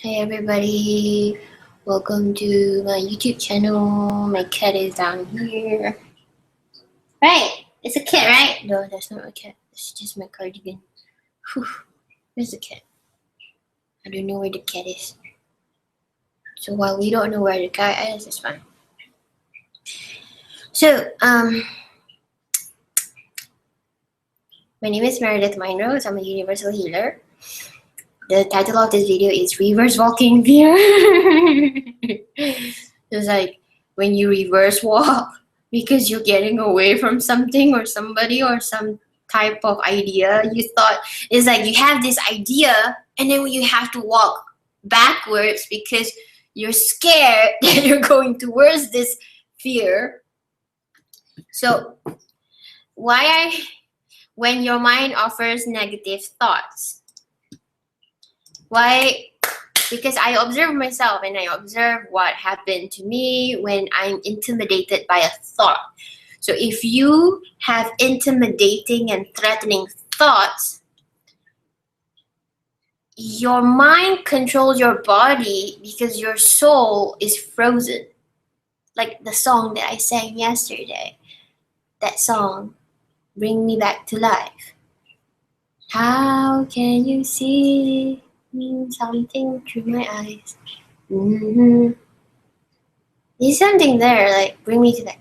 Hey everybody, welcome to my YouTube channel. My cat is down here. Right, it's a cat, right? No, that's not a cat. It's just my cardigan. Whew. Where's the cat? I don't know where the cat is. So while we don't know where the cat is, it's fine. So, my name is Mynrose. I'm a universal healer. The title of this video is Reverse Walking Fear. It's like when you reverse walk because you're getting away from something or somebody or some type of idea you thought. It's like you have this idea and then you have to walk backwards because you're scared that you're going towards this fear. So when your mind offers negative thoughts, why? Because I observe myself and I observe what happened to me when I'm intimidated by a thought. So if you have intimidating and threatening thoughts, your mind controls your body because your soul is frozen. Like the song that I sang yesterday. That song, Bring Me Back to Life. How can you see something through my eyes? There's something there, like bring me to that.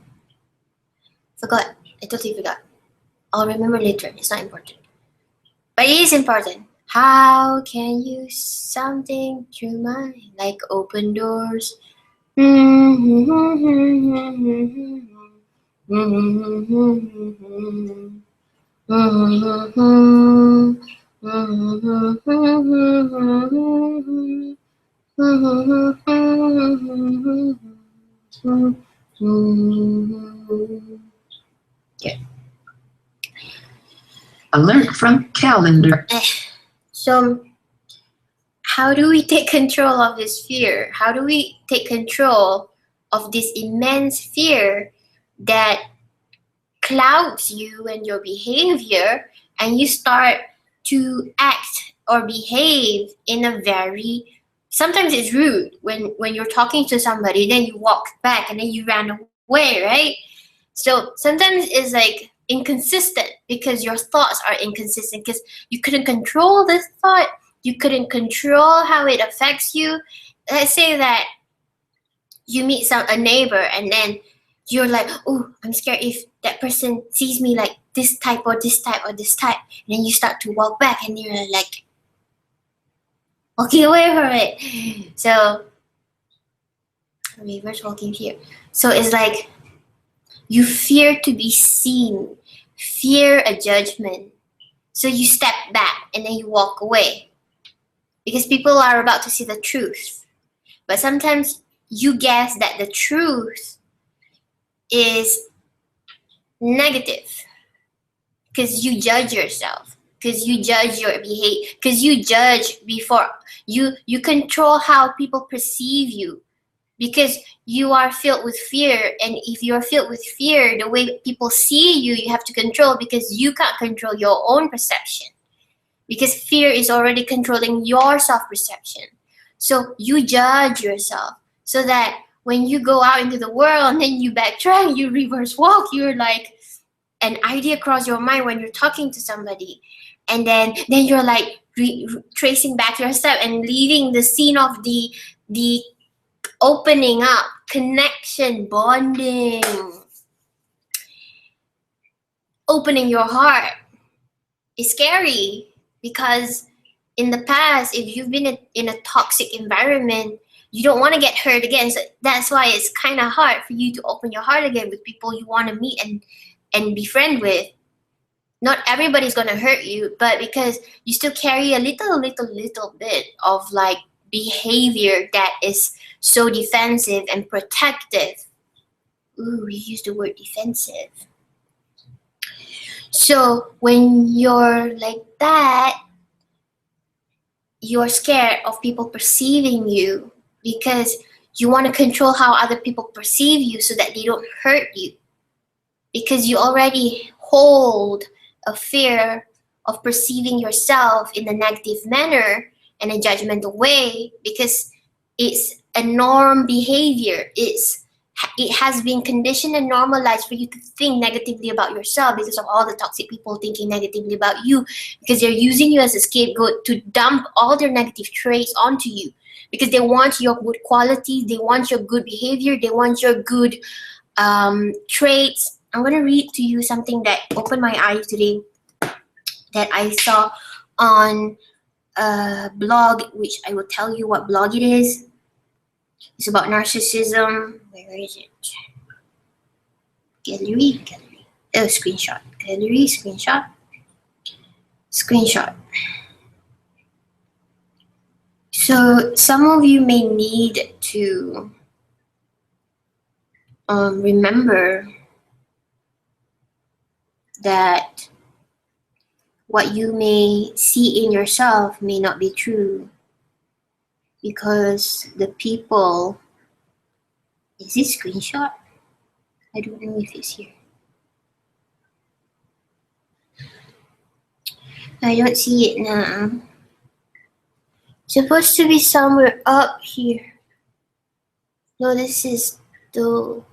Forgot. I totally forgot. I'll remember later. It's not important. But it is important. How can you something through my like open doors? Okay. Alert from calendar. So, how do we take control of this fear? How do we take control of this immense fear that clouds you and your behavior, and you start to act or behave in a very, sometimes it's rude when you're talking to somebody, then you walk back and then you ran away, right? So sometimes it's like inconsistent because your thoughts are inconsistent because you couldn't control this thought, you couldn't control how it affects you. Let's say that you meet a neighbor and then you're like, oh, I'm scared if that person sees me like this type or this type or this type. And then you start to walk back and you're like walking away from it. So reverse walking fear. So it's like you fear to be seen, fear a judgment. So you step back and then you walk away because people are about to see the truth. But sometimes you guess that the truth is negative because you judge yourself, because you judge your behavior, because you judge before you control how people perceive you because you are filled with fear. And if you're filled with fear, the way people see you, you have to control because you can't control your own perception because fear is already controlling your self-perception. So you judge yourself so that when you go out into the world and then you backtrack, you reverse walk, you're like an idea cross your mind when you're talking to somebody, and then you're like tracing back your step and leaving the scene of the opening up, connection, bonding, opening your heart is scary because in the past, if you've been in a toxic environment, you don't want to get hurt again. So that's why it's kind of hard for you to open your heart again with people you want to meet and be friend with. Not everybody's going to hurt you, but because you still carry a little bit of like behavior that is so defensive and protective. Ooh, we use the word defensive. So when you're like that, you're scared of people perceiving you because you want to control how other people perceive you so that they don't hurt you. Because you already hold a fear of perceiving yourself in a negative manner, in a judgmental way because it's a norm behavior. It has been conditioned and normalized for you to think negatively about yourself because of all the toxic people thinking negatively about you, because they're using you as a scapegoat to dump all their negative traits onto you because they want your good qualities, they want your good behavior, they want your good traits. I'm going to read to you something that opened my eyes today that I saw on a blog, which I will tell you what blog it is. It's about narcissism. Where is it? Gallery. Oh, screenshot. Gallery, screenshot. So some of you may need to remember that what you may see in yourself may not be true, because the people, is this screenshot? I don't know if it's here. I don't see it now. It's supposed to be somewhere up here. No, this is do.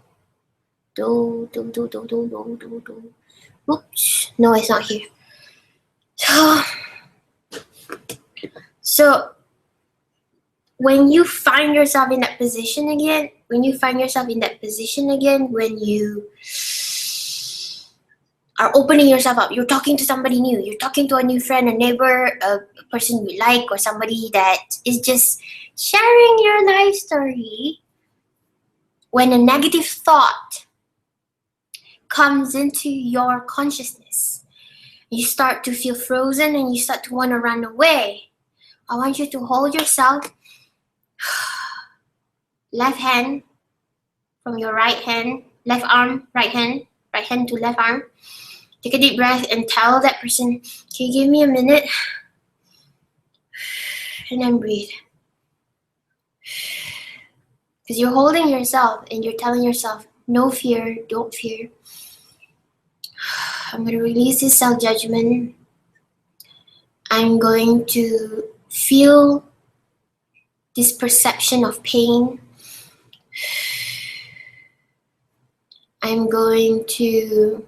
Oops, no, it's not here. So when you find yourself in that position again, when you are opening yourself up, you're talking to somebody new, you're talking to a new friend, a neighbor, a person you like, or somebody that is just sharing your life story, when a negative thought comes into your consciousness, you start to feel frozen and you start to want to run away. I want you to hold yourself, left hand from your right hand, left arm, right hand to left arm. Take a deep breath and tell that person, can you give me a minute? And then breathe. Because you're holding yourself and you're telling yourself, no fear, don't fear. I'm going to release this self-judgment. I'm going to feel this perception of pain. I'm going to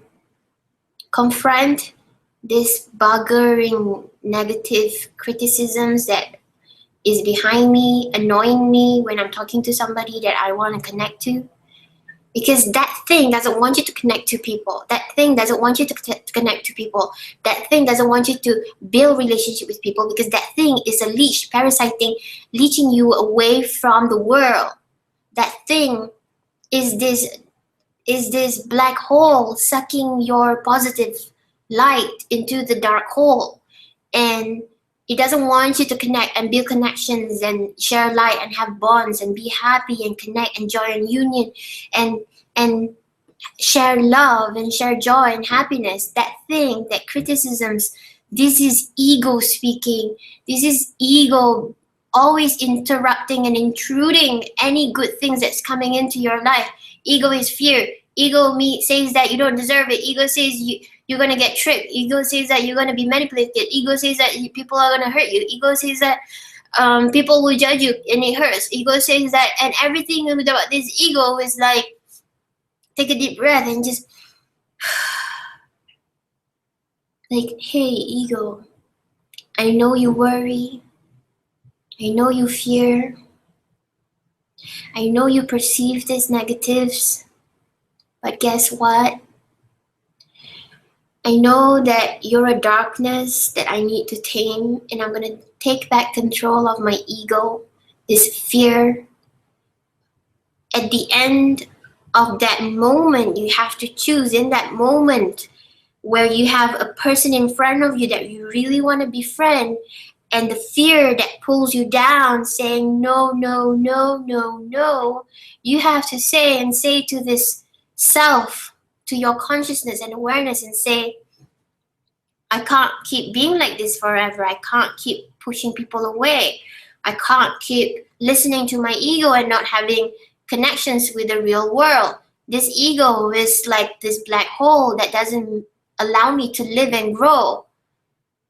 confront this buggering negative criticisms that is behind me, annoying me when I'm talking to somebody that I want to connect to. Because that thing doesn't want you to connect to people. That thing doesn't want you to connect to people. That thing doesn't want you to build relationship with people, because that thing is a leash, parasiting, leeching you away from the world. That thing is this black hole sucking your positive light into the dark hole. And it doesn't want you to connect and build connections and share light and have bonds and be happy and connect and joy and union and share love and share joy and happiness. That thing, that criticisms, this is ego speaking. This is ego always interrupting and intruding any good things that's coming into your life. Ego is fear. Ego says that you don't deserve it. Ego says you're going to get tricked. Ego says that you're going to be manipulated. Ego says that people are going to hurt you. Ego says that people will judge you and it hurts. Ego says that, and everything about this ego is like, take a deep breath and just like, hey, ego, I know you worry. I know you fear. I know you perceive these negatives. But guess what? I know that you're a darkness that I need to tame, and I'm going to take back control of my ego, this fear. At the end of that moment, you have to choose. In that moment where you have a person in front of you that you really want to befriend, and the fear that pulls you down saying, no, no, no, no, no, you have to say to this self, to your consciousness and awareness, and say, I can't keep being like this forever. I can't keep pushing people away. I can't keep listening to my ego and not having connections with the real world. This ego is like this black hole that doesn't allow me to live and grow.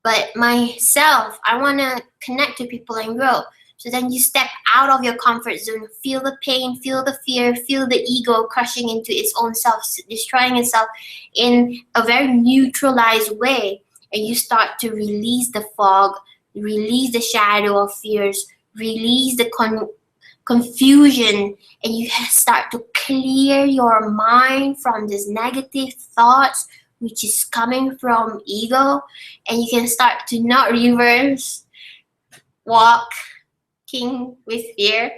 But myself, I want to connect to people and grow. So then you step out of your comfort zone, feel the pain, feel the fear, feel the ego crushing into its own self, destroying itself in a very neutralized way. And you start to release the fog, release the shadow of fears, release the confusion, and you start to clear your mind from these negative thoughts which is coming from ego, and you can start to not reverse walking with fear.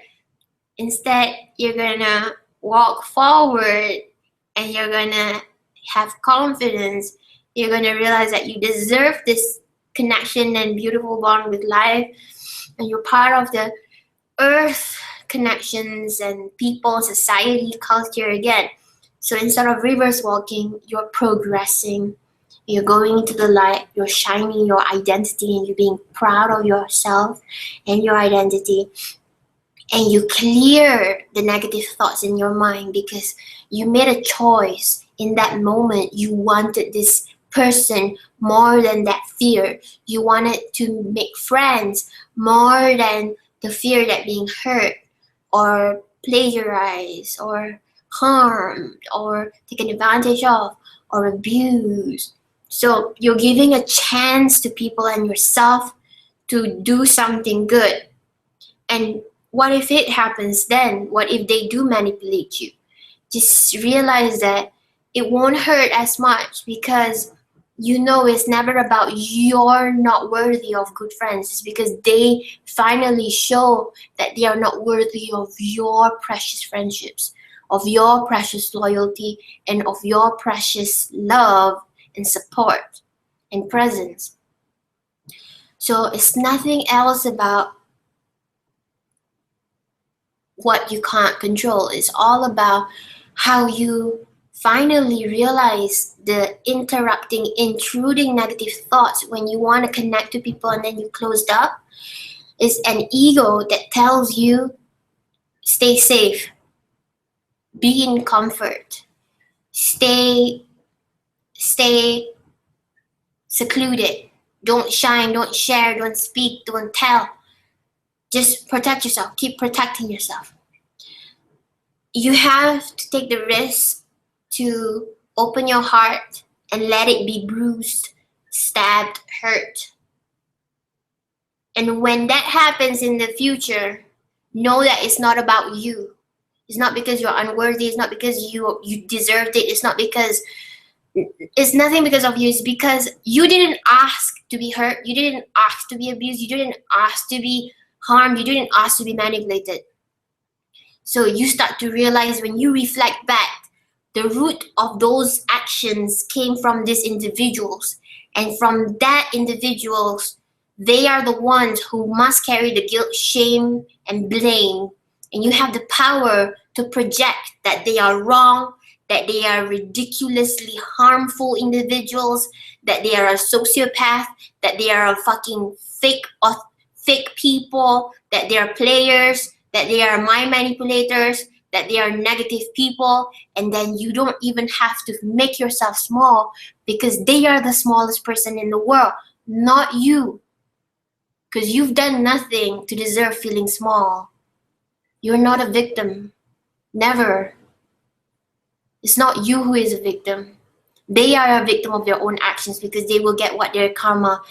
Instead, you're gonna walk forward and you're gonna have confidence. You're gonna realize that you deserve this connection and beautiful bond with life, and you're part of the earth connections and people, society, culture again. So instead of reverse walking, you're progressing. You're going into the light, you're shining your identity, and you're being proud of yourself and your identity. And you clear the negative thoughts in your mind because you made a choice in that moment. You wanted this person more than that fear. You wanted to make friends more than the fear that being hurt or plagiarized or harmed or taken advantage of or abused. So you're giving a chance to people and yourself to do something good. And what if it happens then? What if they do manipulate you? Just realize that it won't hurt as much because you know it's never about you're not worthy of good friends. It's because they finally show that they are not worthy of your precious friendships, of your precious loyalty, and of your precious love and support and presence. So it's nothing else about what you can't control. It's all about how you finally realize the interrupting, intruding negative thoughts when you want to connect to people and then you closed up. Is an ego that tells you stay safe, be in comfort, stay secluded, don't shine, don't share, don't speak, don't tell. Just protect yourself, keep protecting yourself. You have to take the risk to open your heart and let it be bruised, stabbed, hurt. And when that happens in the future, know that it's not about you. It's not because you're unworthy. It's not because you deserved it. It's not because it's nothing because of you. It's because you didn't ask to be hurt. You didn't ask to be abused. You didn't ask to be harmed. You didn't ask to be manipulated. So you start to realize when you reflect back, the root of those actions came from these individuals. And from that individuals, they are the ones who must carry the guilt, shame, and blame. And you have the power to project that they are wrong, that they are ridiculously harmful individuals, that they are a sociopath, that they are a fucking fake people, that they are players, that they are mind manipulators, that they are negative people, and then you don't even have to make yourself small because they are the smallest person in the world, not you. Because you've done nothing to deserve feeling small. You're not a victim. Never. It's not you who is a victim. They are a victim of their own actions because they will get what their karma,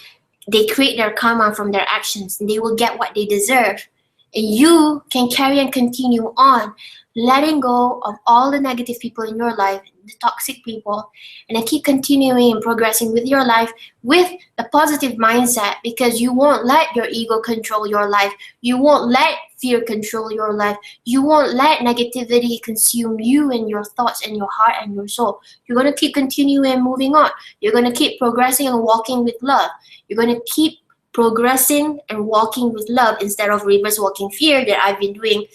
they create their karma from their actions and they will get what they deserve. And you can carry and continue on, letting go of all the negative people in your life, the toxic people, and then keep continuing and progressing with your life with a positive mindset because you won't let your ego control your life. You won't let fear control your life. You won't let negativity consume you and your thoughts and your heart and your soul. You're going to keep continuing and moving on. You're going to keep progressing and walking with love. You're going to keep progressing and walking with love instead of reverse walking fear that I've been doing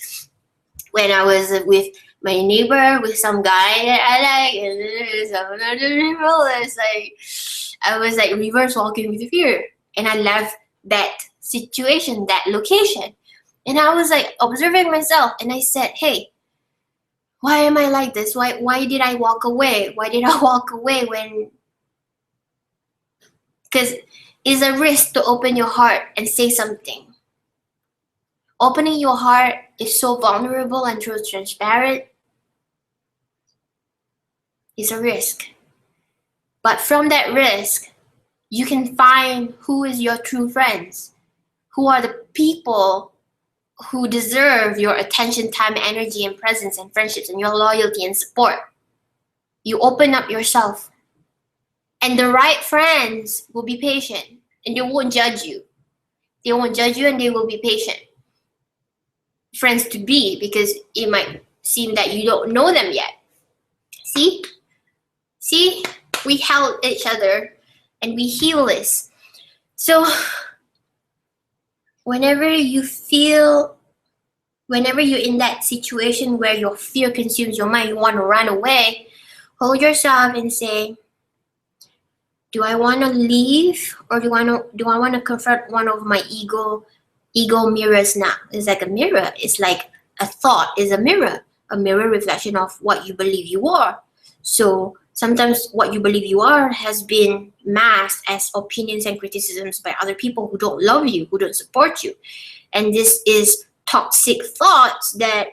when I was with my neighbor, with some guy that I like, and some other people. It's like I was like reverse walking with fear, and I left that situation, that location, and I was like observing myself, and I said, "Hey, why am I like this? Why did I walk away? Why did I walk away when?" Because is a risk to open your heart and say something. Opening your heart is so vulnerable and so transparent. It's a risk. But from that risk, you can find who is your true friends, who are the people who deserve your attention, time, energy, and presence, and friendships, and your loyalty and support. You open up yourself. And the right friends will be patient, and they won't judge you. They won't judge you, and they will be patient. Friends to be, because it might seem that you don't know them yet. See? We help each other and we heal this. So whenever you're in that situation where your fear consumes your mind, you want to run away, hold yourself and say, do I want to leave, or do I want to confront one of my ego mirrors now? It's like a mirror. It's like a thought is a mirror reflection of what you believe you are. So sometimes what you believe you are has been masked as opinions and criticisms by other people who don't love you, who don't support you. And this is toxic thoughts that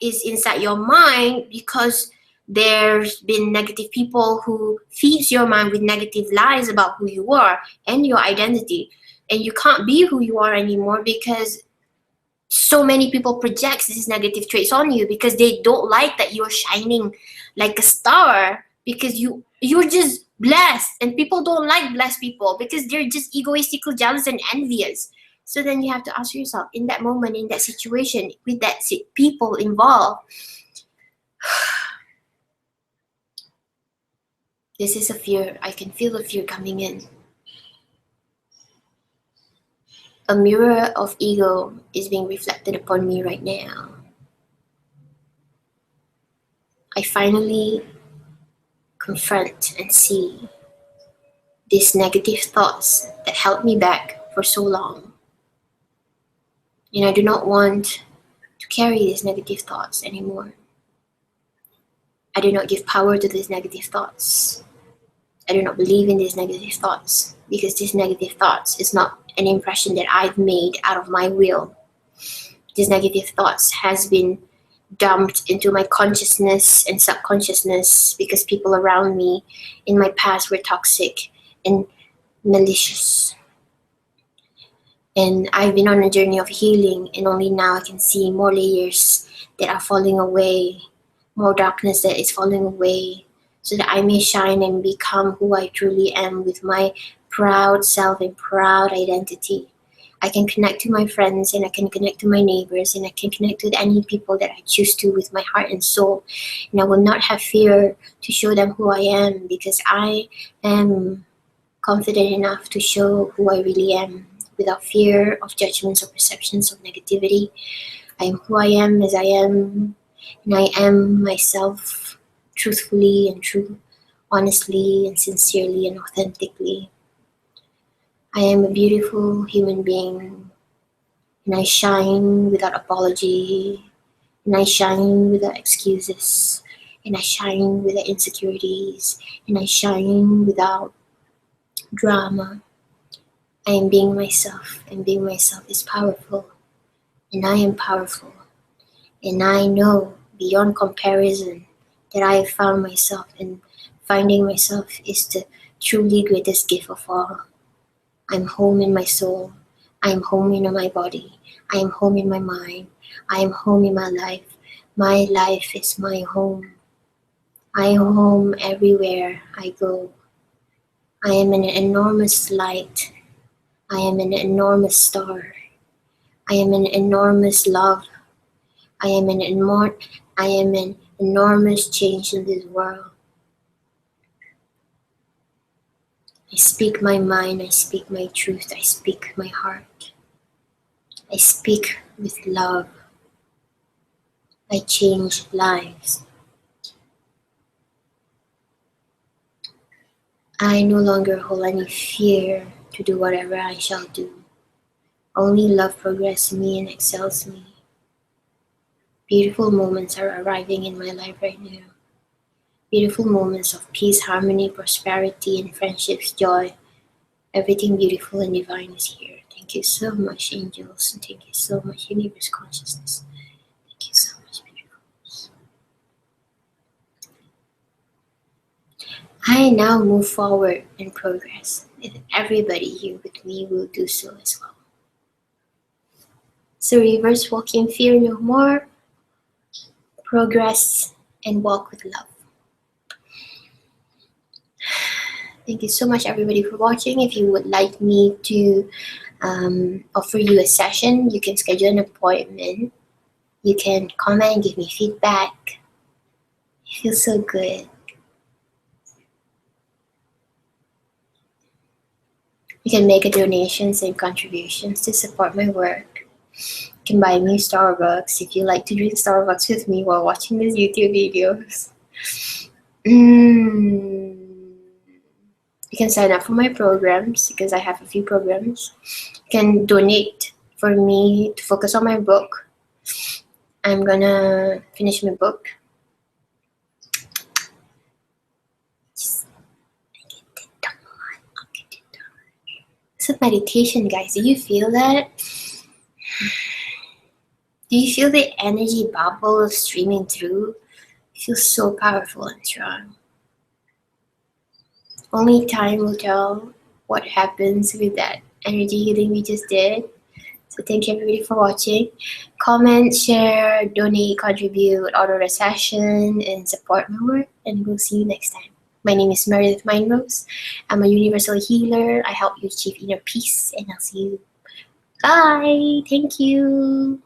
is inside your mind because there's been negative people who feeds your mind with negative lies about who you are and your identity. And you can't be who you are anymore because so many people project these negative traits on you because they don't like that you're shining like a star, because you're just blessed, and people don't like blessed people because they're just egoistical, jealous, and envious. So then you have to ask yourself, in that moment, in that situation, with that people involved, this is a fear. I can feel the fear coming in. A mirror of ego is being reflected upon me right now. I finally confront and see these negative thoughts that held me back for so long. And I do not want to carry these negative thoughts anymore. I do not give power to these negative thoughts. I do not believe in these negative thoughts, because these negative thoughts is not an impression that I've made out of my will. These negative thoughts has been dumped into my consciousness and subconsciousness because people around me in my past were toxic and malicious. And I've been on a journey of healing, and only now I can see more layers that are falling away, more darkness that is falling away, so that I may shine and become who I truly am with my proud self and proud identity. I can connect to my friends, and I can connect to my neighbors, and I can connect with any people that I choose to with my heart and soul. And I will not have fear to show them who I am, because I am confident enough to show who I really am without fear of judgments or perceptions of negativity. I am who I am as I am, and I am myself truthfully and honestly and sincerely and authentically. I am a beautiful human being, and I shine without apology, and I shine without excuses, and I shine without insecurities, and I shine without drama. I am being myself, and being myself is powerful, and I am powerful, and I know beyond comparison that I have found myself, and finding myself is the truly greatest gift of all. I'm home in my soul. I am home in my body. I am home in my mind. I am home in my life. My life is my home. I am home everywhere I go. I am an enormous light. I am an enormous star. I am an enormous love. I am an enormous change in this world. I speak my mind, I speak my truth, I speak my heart. I speak with love. I change lives. I no longer hold any fear to do whatever I shall do. Only love progresses me and excels me. Beautiful moments are arriving in my life right now. Beautiful moments of peace, harmony, prosperity, and friendships, joy. Everything beautiful and divine is here. Thank you so much, angels, and thank you so much, universe consciousness. Thank you so much, beautiful. I now move forward and progress, and everybody here with me will do so as well. So reverse walking fear no more, progress and walk with love. Thank you so much everybody for watching. If you would like me to offer you a session, you can schedule an appointment. You can comment, give me feedback. It feels so good. You can make a donations and contributions to support my work. You can buy me Starbucks if you like to drink Starbucks with me while watching these YouTube videos. You can sign up for my programs because I have a few programs. You can donate for me to focus on my book. I'm gonna finish my book. It's a meditation, guys. Do you feel that? Do you feel the energy bubble streaming through? It feels so powerful and strong. Only time will tell what happens with that energy healing we just did. So thank you everybody for watching. Comment, share, donate, contribute, order a session, and support my work. And we'll see you next time. My name is Mynrose. I'm a universal healer. I help you achieve inner peace, and I'll see you. Bye. Thank you.